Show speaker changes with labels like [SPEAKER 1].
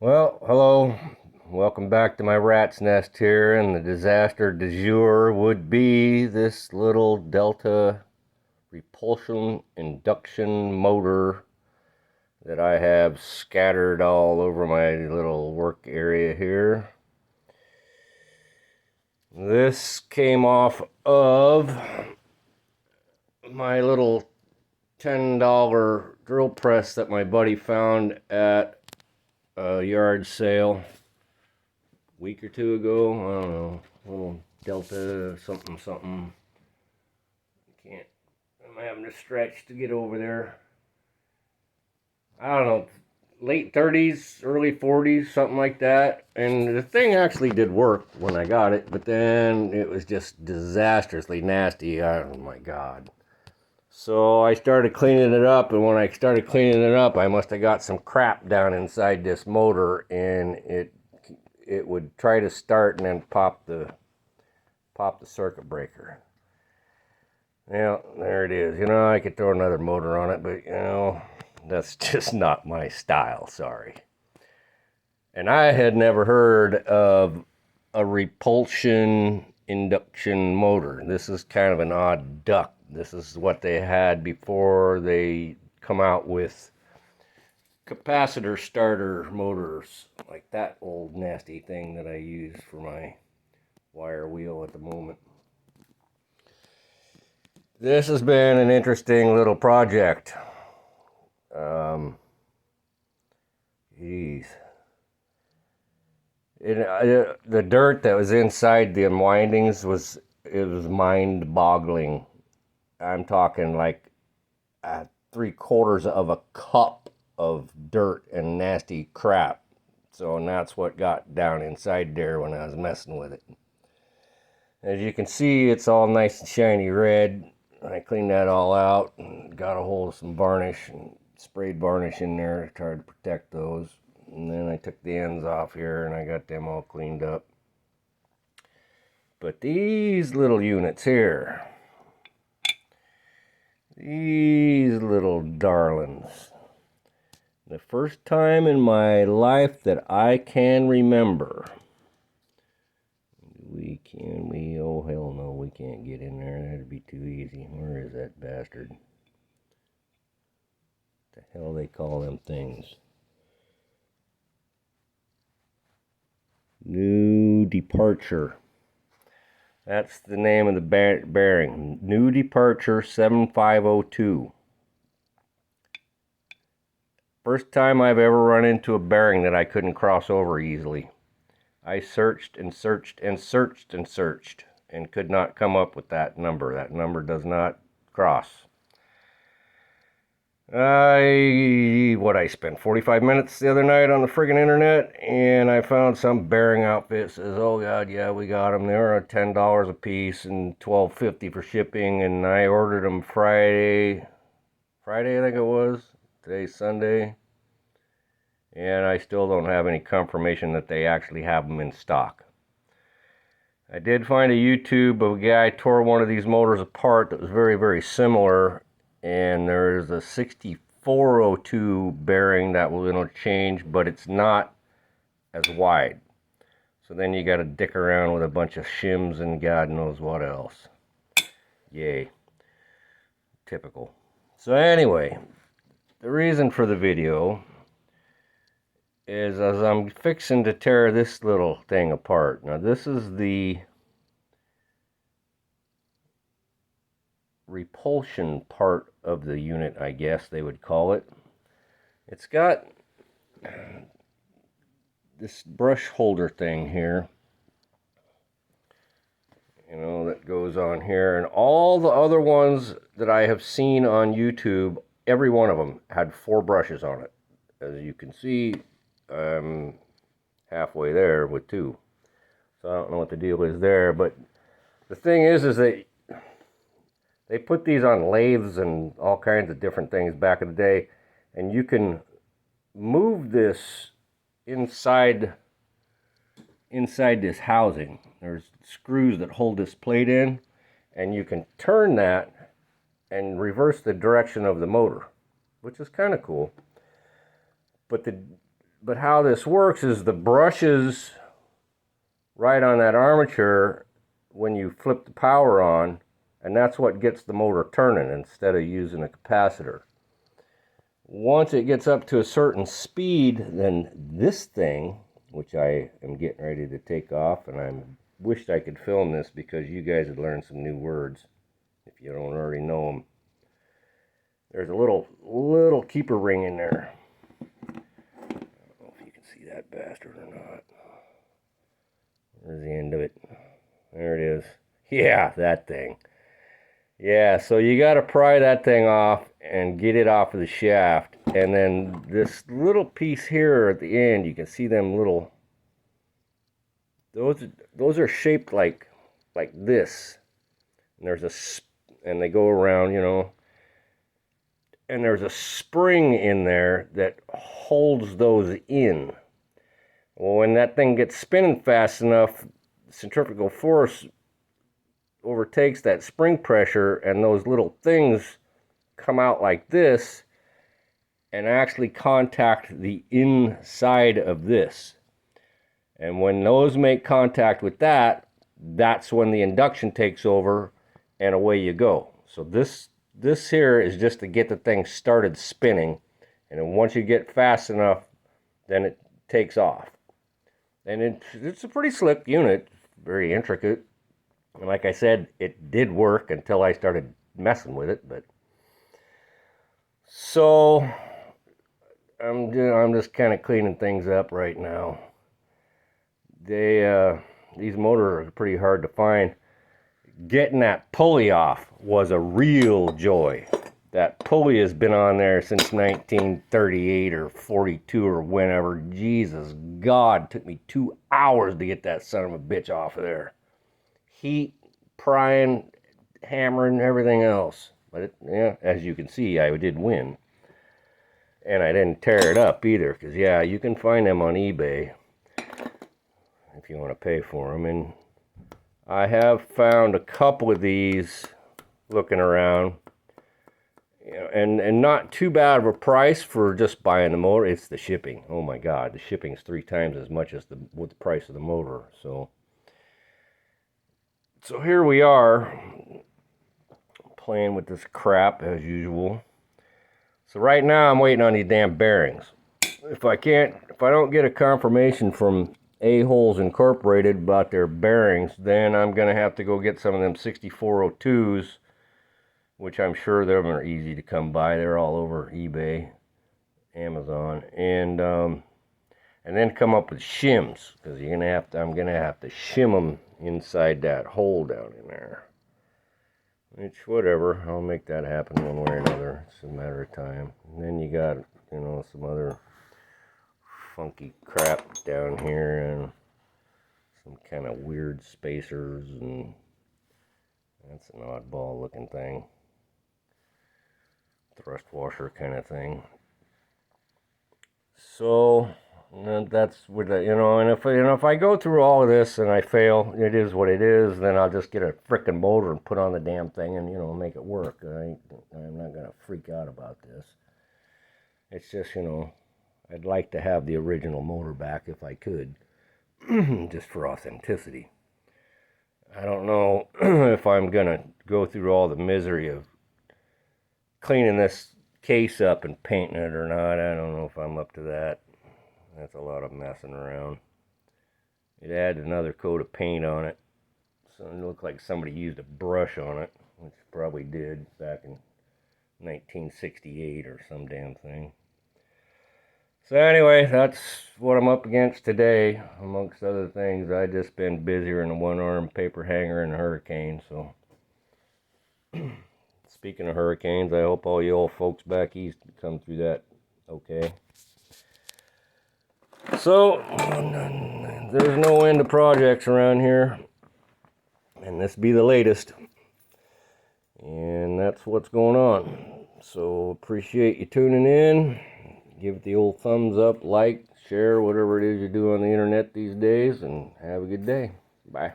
[SPEAKER 1] Well, hello. Welcome back to my rat's nest here, and the disaster du jour would be this little Delta Repulsion induction motor that I have scattered all over my little work area here. This came off of my little $10 drill press that my buddy found at a yard sale week or two ago. I don't know, little Delta something something. Can't. I'm having to stretch to get over there. I don't know, late 30s, early 40s, something like that. And the thing actually did work when I got it, but then it was just disastrously nasty. Oh my God. So I started cleaning it up, and when I started cleaning it up, I must have got some crap down inside this motor, and it would try to start and then pop the circuit breaker. Yeah, there it is. You know, I could throw another motor on it, but you know, that's just not my style, sorry. And I had never heard of a repulsion induction motor. This is kind of an odd duck. This is what they had before they come out with capacitor starter motors, like that old nasty thing that I use for my wire wheel at the moment. This has been an interesting little project. Geez. The dirt that was inside the unwindings was mind-boggling. I'm talking like 3/4 of a cup of dirt and nasty crap. So, and that's what got down inside there when I was messing with it. As you can see, it's all nice and shiny red. I cleaned that all out and got a hold of some varnish and sprayed varnish in there to try to protect those. And then I took the ends off here and I got them all cleaned up. But these little units here, these little darlings, the first time in my life that I can remember, oh hell no, we can't get in there. That'd be too easy. Where is that bastard? What the hell they call them things? New departure. That's the name of the bearing. New departure 7502. First time I've ever run into a bearing that I couldn't cross over easily. I searched and searched and searched and searched and could not come up with that number. That number does not cross. I spent 45 minutes the other night on the friggin' internet, and I found some bearing outfit that says, oh God, yeah, we got them. They were $10 a piece and $12.50 for shipping, and I ordered them Friday I think it was. Today's Sunday. And I still don't have any confirmation that they actually have them in stock. I did find a YouTube of a guy tore one of these motors apart that was very, very similar, and there's a 6402 bearing that will change, but it's not as wide. So then you got to dick around with a bunch of shims and God knows what else. Yay. Typical. So anyway, the reason for the video is as I'm fixing to tear this little thing apart. Now this is the repulsion part of the unit, I guess they would call it. It's got this brush holder thing here, you know, that goes on here, and all the other ones that I have seen on YouTube, every one of them had 4 brushes on it. As you can see, I'm halfway there with 2. So I don't know what the deal is there, but the thing is that they put these on lathes and all kinds of different things back in the day, and you can move this inside this housing. There's screws that hold this plate in, and you can turn that and reverse the direction of the motor, which is kind of cool. But the But how this works is the brushes right on that armature when you flip the power on, and that's what gets the motor turning instead of using a capacitor. Once it gets up to a certain speed, then this thing, which I am getting ready to take off, and I wished I could film this because you guys would learn some new words if you don't already know them. There's a little keeper ring in there. I don't know if you can see that bastard or not. There's the end of it. There it is. Yeah, that thing. Yeah, so you got to pry that thing off and get it off of the shaft. And then this little piece here at the end, you can see them little, those are shaped like this. And and they go around, you know. And there's a spring in there that holds those in. Well, when that thing gets spinning fast enough, centrifugal force overtakes that spring pressure, and those little things come out like this and actually contact the inside of this. And when those make contact with that, that's when the induction takes over and away you go. So this here is just to get the thing started spinning, and then once you get fast enough, then it takes off. And it's a pretty slick unit, very intricate. And like I said, it did work until I started messing with it. But so I'm just kind of cleaning things up right now. These motors are pretty hard to find. Getting that pulley off was a real joy. That pulley has been on there since 1938 or 42 or whenever. Jesus God, it took me 2 hours to get that son of a bitch off of there. Heat, prying, hammering, everything else. But yeah, as you can see, I did win. And I didn't tear it up either, because yeah, you can find them on eBay if you want to pay for them. And I have found a couple of these looking around, you know, and not too bad of a price for just buying the motor. It's the shipping. Oh my God, the shipping's 3 times as much as the price of the motor. So here we are, playing with this crap as usual. So right now I'm waiting on these damn bearings. If I don't get a confirmation from A-Holes Incorporated about their bearings, then I'm gonna have to go get some of them 6402s, which I'm sure them are easy to come by. They're all over eBay, Amazon, and then come up with shims, because I'm gonna have to shim them inside that hole down in there. Which, whatever, I'll make that happen one way or another. It's a matter of time. And then you got, you know, some other funky crap down here, and some kind of weird spacers, and that's an oddball looking thing. Thrust washer kind of thing. So that's with the, you know, and if I go through all of this and I fail, it is what it is. Then I'll just get a frickin' motor and put on the damn thing and, you know, make it work. I'm not gonna freak out about this. It's just, you know, I'd like to have the original motor back if I could, just for authenticity. I don't know if I'm gonna go through all the misery of cleaning this case up and painting it or not. I don't know if I'm up to that. That's a lot of messing around. It adds another coat of paint on it, so it looked like somebody used a brush on it, which probably did back in 1968 or some damn thing. So anyway, that's what I'm up against today, amongst other things. I just been busier than a one-armed paper hanger in a hurricane. So speaking of hurricanes, I hope all you old folks back east come through that okay. So there's no end to projects around here, and this be the latest, and that's what's going on. So appreciate you tuning in. Give it the old thumbs up, like, share, whatever it is you do on the internet these days, and have a good day. Bye.